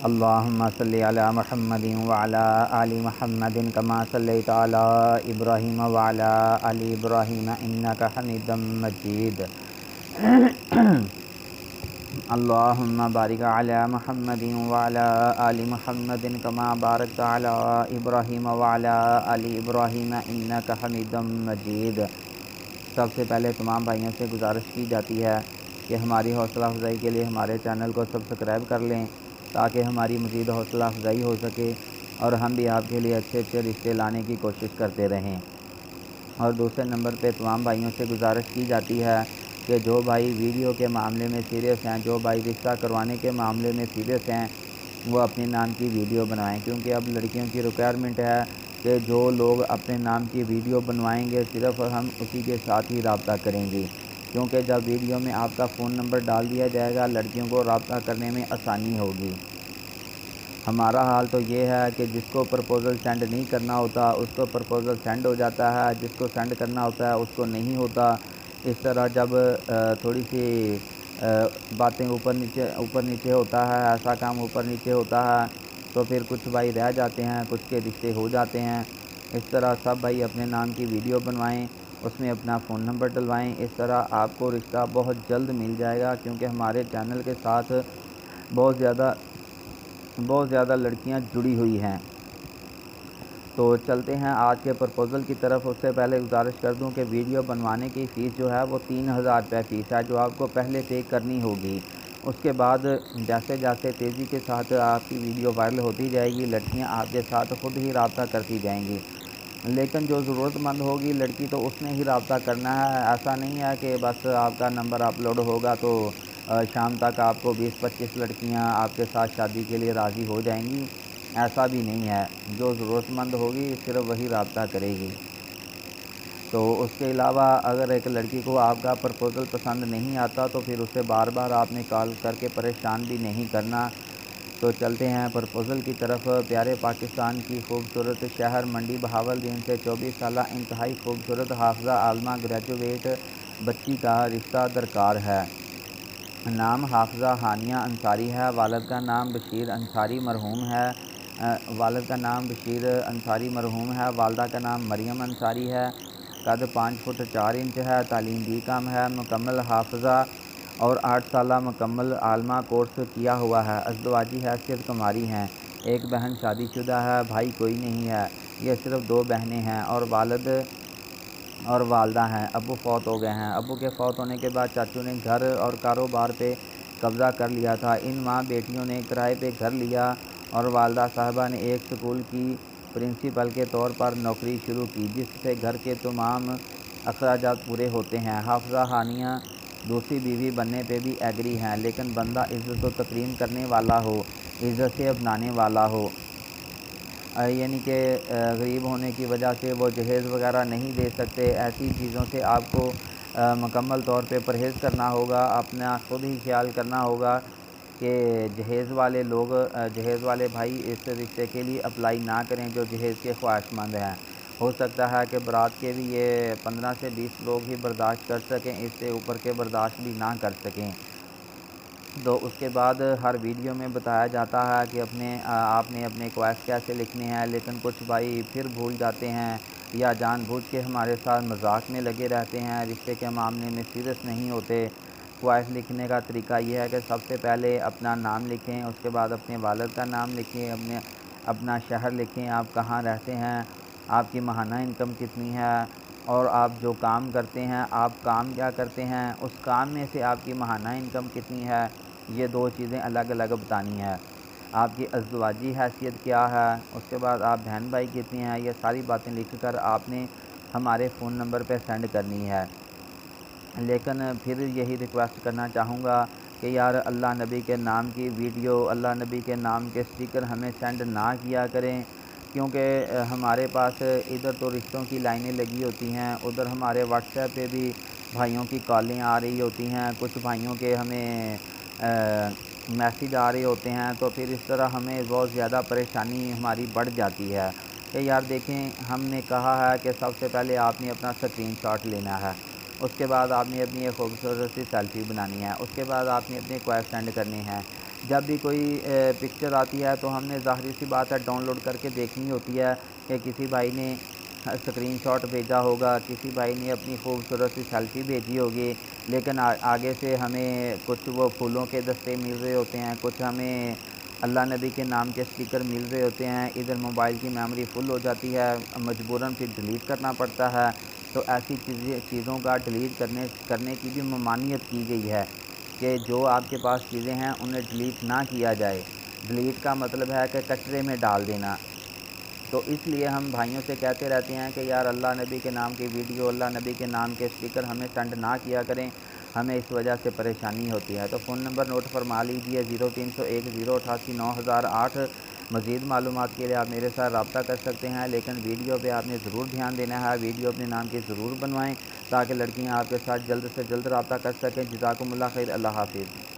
اللهم صل على محمد وعلى آل محمد كما صليت على إبراهيم وعلى آل إبراهيم إنك حميد مجيد اللهم بارك على محمد وعلى آل محمد كما باركت على إبراهيم وعلى آل إبراهيم إنك حميد مجيد۔ سب سے پہلے تمام بھائیوں سے گزارش کی جاتی ہے کہ ہماری حوصلہ افزائی کے لیے ہمارے چینل کو سبسکرائب کر لیں تاکہ ہماری مزید حوصلہ افزائی ہو سکے اور ہم بھی آپ کے لیے اچھے اچھے رشتے لانے کی کوشش کرتے رہیں۔ اور دوسرے نمبر پہ تمام بھائیوں سے گزارش کی جاتی ہے کہ جو بھائی ویڈیو کے معاملے میں سیریس ہیں، جو بھائی رشتہ کروانے کے معاملے میں سیریس ہیں، وہ اپنے نام کی ویڈیو بنوائیں، کیونکہ اب لڑکیوں کی ریکوائرمنٹ ہے کہ جو لوگ اپنے نام کی ویڈیو بنوائیں گے صرف ہم اسی کے ساتھ ہی رابطہ کریں گے، کیونکہ جب ویڈیو میں آپ کا فون نمبر ڈال دیا جائے گا لڑکیوں کو رابطہ کرنے میں آسانی ہوگی۔ ہمارا حال تو یہ ہے کہ جس کو پرپوزل سینڈ نہیں کرنا ہوتا اس کو پرپوزل سینڈ ہو جاتا ہے، جس کو سینڈ کرنا ہوتا ہے اس کو نہیں ہوتا۔ اس طرح جب تھوڑی سی باتیں اوپر نیچے ہوتا ہے، ایسا کام اوپر نیچے ہوتا ہے تو پھر کچھ بھائی رہ جاتے ہیں، کچھ کے رشتے ہو جاتے ہیں۔ اس طرح سب بھائی اپنے نام کی ویڈیو بنوائیں، اس میں اپنا فون نمبر ڈلوائیں، اس طرح آپ کو رشتہ بہت جلد مل جائے گا، کیونکہ ہمارے چینل کے ساتھ بہت زیادہ لڑکیاں جڑی ہوئی ہیں۔ تو چلتے ہیں آج کے پرپوزل کی طرف۔ اس سے پہلے گزارش کر دوں کہ ویڈیو بنوانے کی فیس جو ہے وہ 3000 روپے فیس ہے، جو آپ کو پہلے پے کرنی ہوگی۔ اس کے بعد جیسے جیسے تیزی کے ساتھ آپ کی ویڈیو وائرل ہوتی جائے گی لڑکیاں آپ کے ساتھ خود ہی رابطہ کرتی جائیں گی، لیکن جو ضرورت مند ہوگی لڑکی تو اس نے ہی رابطہ کرنا ہے۔ ایسا نہیں ہے کہ بس آپ کا نمبر اپلوڈ ہوگا تو شام تک آپ کو 20-25 لڑکیاں آپ کے ساتھ شادی کے لیے راضی ہو جائیں گی، ایسا بھی نہیں ہے۔ جو ضرورت مند ہوگی صرف وہی رابطہ کرے گی۔ تو اس کے علاوہ اگر ایک لڑکی کو آپ کا پرپوزل پسند نہیں آتا تو پھر اسے بار بار آپ نے کال کر کے پریشان بھی نہیں کرنا۔ تو چلتے ہیں پرپوزل کی طرف۔ پیارے پاکستان کی خوبصورت شہر منڈی بہاولدین سے 24 سالہ انتہائی خوبصورت حافظہ عالمہ گریجویٹ بچی کا رشتہ درکار ہے۔ نام حافظہ ہانیہ انصاری ہے، والد کا نام بشیر انصاری مرحوم ہے، والدہ کا نام مریم انصاری ہے، قد 5 فٹ 4 انچ ہے، تعلیم B.Com ہے، مکمل حافظہ اور 8 سالہ مکمل عالمہ کورس کیا ہوا ہے، ازدواجی حیثیت کماری ہیں، ایک بہن شادی شدہ ہے، بھائی کوئی نہیں ہے، یہ صرف 2 بہنیں ہیں اور والد اور والدہ ہیں، ابو فوت ہو گئے ہیں۔ ابو کے فوت ہونے کے بعد چاچو نے گھر اور کاروبار پہ قبضہ کر لیا تھا۔ ان ماں بیٹیوں نے کرائے پہ گھر لیا اور والدہ صاحبہ نے ایک سکول کی پرنسپل کے طور پر نوکری شروع کی، جس سے گھر کے تمام اخراجات پورے ہوتے ہیں۔ حافظہ ہانیہ دوسری بیوی بننے پہ بھی ایگری ہیں، لیکن بندہ عزت و تکریم کرنے والا ہو، عزت سے اپنانے والا ہو، یعنی کہ غریب ہونے کی وجہ سے وہ جہیز وغیرہ نہیں دے سکتے۔ ایسی چیزوں سے آپ کو مکمل طور پہ پرہیز کرنا ہوگا، اپنا خود ہی خیال کرنا ہوگا کہ جہیز والے بھائی اس رشتے کے لیے اپلائی نہ کریں جو جہیز کے خواہش مند ہیں۔ ہو سکتا ہے کہ برات کے بھی یہ 15 سے 20 لوگ ہی برداشت کر سکیں، اس سے اوپر کے برداشت بھی نہ کر سکیں۔ تو اس کے بعد ہر ویڈیو میں بتایا جاتا ہے کہ آپ نے اپنے خواہش کیسے لکھنے ہیں، لیکن کچھ بھائی پھر بھول جاتے ہیں یا جان بوجھ کے ہمارے ساتھ مذاق میں لگے رہتے ہیں، رشتے کے معاملے میں سیریس نہیں ہوتے۔ خواہش لکھنے کا طریقہ یہ ہے کہ سب سے پہلے اپنا نام لکھیں، اس کے بعد اپنے والد کا نام لکھیں، اپنا شہر لکھیں، آپ کہاں رہتے ہیں، آپ کی ماہانہ انکم کتنی ہے، اور آپ جو کام کرتے ہیں آپ کام کیا کرتے ہیں، اس کام میں سے آپ کی ماہانہ انکم کتنی ہے، یہ 2 چیزیں الگ الگ بتانی ہے۔ آپ کی ازدواجی حیثیت کیا ہے، اس کے بعد آپ بہن بھائی کتنے ہیں، یہ ساری باتیں لکھ کر آپ نے ہمارے فون نمبر پہ سینڈ کرنی ہے۔ لیکن پھر یہی ریکویسٹ کرنا چاہوں گا کہ یار اللہ نبی کے نام کی ویڈیو، اللہ نبی کے نام کے سٹیکر ہمیں سینڈ نہ کیا کریں، کیونکہ ہمارے پاس ادھر تو رشتوں کی لائنیں لگی ہوتی ہیں، ادھر ہمارے واٹس ایپ پہ بھی بھائیوں کی کالیں آ رہی ہوتی ہیں، کچھ بھائیوں کے ہمیں میسیج آ رہے ہوتے ہیں، تو پھر اس طرح ہمیں بہت زیادہ پریشانی ہماری بڑھ جاتی ہے کہ یار دیکھیں ہم نے کہا ہے کہ سب سے پہلے آپ نے اپنا اسکرین شاٹ لینا ہے، اس کے بعد آپ نے اپنی ایک خوبصورت سی سیلفی بنانی ہے، اس کے بعد آپ نے اپنے خواہش سینڈ کرنے ہیں، جب بھی کوئی پکچر آتی ہے تو ہم نے ظاہری سی بات ہے ڈاؤن لوڈ کر کے دیکھنی ہوتی ہے کہ کسی بھائی نے اسکرین شاٹ بھیجا ہوگا، کسی بھائی نے اپنی خوبصورت سی سیلفی بھیجی ہوگی، لیکن آگے سے ہمیں کچھ وہ پھولوں کے دستے مل رہے ہوتے ہیں، کچھ ہمیں اللہ نبی کے نام کے اسٹیکر مل رہے ہوتے ہیں، ادھر موبائل کی میموری فل ہو جاتی ہے، مجبوراً پھر ڈیلیٹ کرنا پڑتا ہے۔ تو ایسی چیزوں کا ڈیلیٹ کرنے کی بھی ممانعت کی گئی ہے کہ جو آپ کے پاس چیزیں ہیں انہیں ڈیلیٹ نہ کیا جائے۔ ڈیلیٹ کا مطلب ہے کہ کچرے میں ڈال دینا۔ تو اس لیے ہم بھائیوں سے کہتے رہتے ہیں کہ یار اللہ نبی کے نام کی ویڈیو، اللہ نبی کے نام کے اسٹیکر ہمیں سینڈ نہ کیا کریں، ہمیں اس وجہ سے پریشانی ہوتی ہے۔ تو فون نمبر نوٹ فرما لیجیے 0301 088 9008۔ مزید معلومات کے لیے آپ میرے ساتھ رابطہ کر سکتے ہیں، لیکن ویڈیو پہ آپ نے ضرور دھیان دینا ہے، ویڈیو اپنے نام کی ضرور بنوائیں تاکہ لڑکیاں آپ کے ساتھ جلد سے جلد رابطہ کر سکیں۔ جزاکم اللہ خیر، اللہ حافظ۔